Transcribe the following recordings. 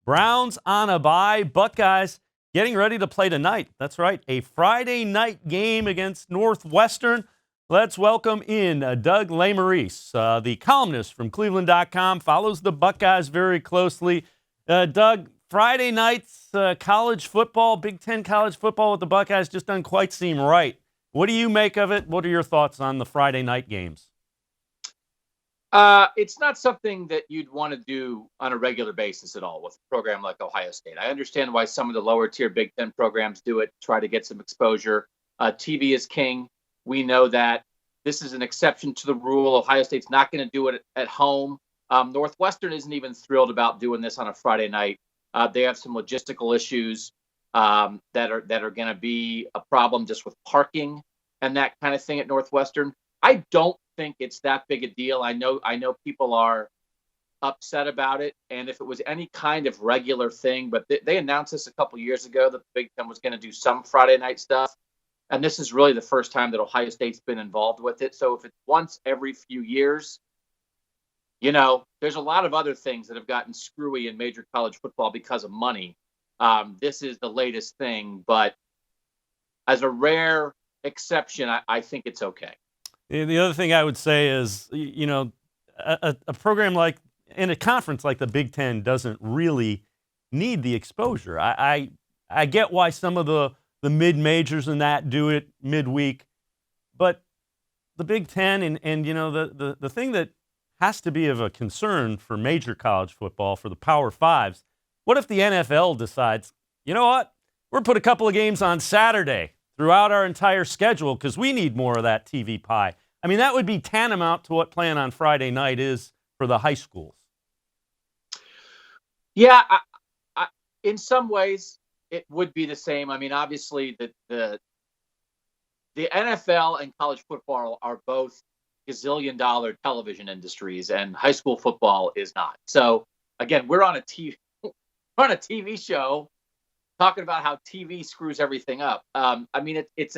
Browns on a bye. Buckeyes getting ready to play tonight. That's right, a Friday night game against Northwestern. Let's welcome in Doug-Lesmerises, the columnist from cleveland.com, follows the Buckeyes very closely. Doug, Friday nights, college football, Big Ten college football with the Buckeyes just doesn't quite seem right. What do you make of it? What are your thoughts on the Friday night games? It's not something that you'd want to do on a regular basis at all with a program like Ohio State. I understand why some of the lower tier Big Ten programs do it, try to get some exposure. TV is king. We know that. This is an exception to the rule. Ohio State's not going to do it at home. Northwestern isn't even thrilled about doing this on a Friday night. They have some logistical issues that are going to be a problem just with parking and that kind of thing at Northwestern. I don't think it's that big a deal. I know people are upset about it, and if it was any kind of regular thing, but they announced this a couple years ago that the Big Ten was going to do some Friday night stuff, and this is really the first time that Ohio State's been involved with it. So if it's once every few years, there's a lot of other things that have gotten screwy in major college football because of money. This is the latest thing, but as a rare exception, I think it's okay. The other thing I would say is, a program like, in a conference like the Big Ten doesn't really need the exposure. I get why some of the mid-majors and that do it midweek, but the Big Ten and the thing that has to be of a concern for major college football, for the Power Fives, what if the NFL decides, you know what, we're going to put a couple of games on Saturday throughout our entire schedule because we need more of that TV pie? I mean, that would be tantamount to what playing on Friday night is for the high schools. Yeah, in some ways, it would be the same. I mean, obviously, the NFL and college football are both gazillion-dollar television industries, and high school football is not. So, again, we're on a TV show talking about how TV screws everything up. I mean, it's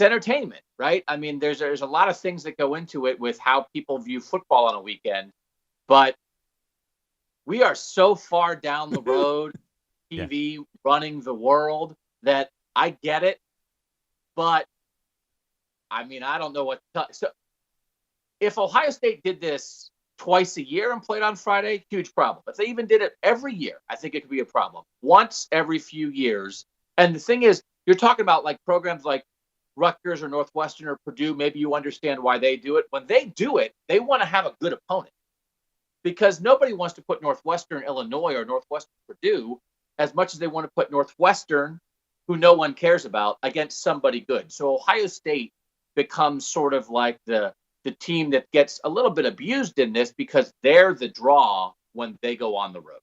entertainment, right? I mean, there's a lot of things that go into it with how people view football on a weekend, but we are so far down the road, TV running the world, that I get it, but I mean, I don't know what to tell. So if Ohio State did this twice a year and played on Friday, huge problem. If they even did it every year, I think it could be a problem. Once every few years. And the thing is, you're talking about like programs like Rutgers or Northwestern or Purdue. Maybe you understand why they do it. When they do it, they want to have a good opponent, because nobody wants to put Northwestern Illinois or Northwestern Purdue as much as they want to put Northwestern, who no one cares about, against somebody good. So Ohio State becomes sort of like the team that gets a little bit abused in this because they're the draw when they go on the road.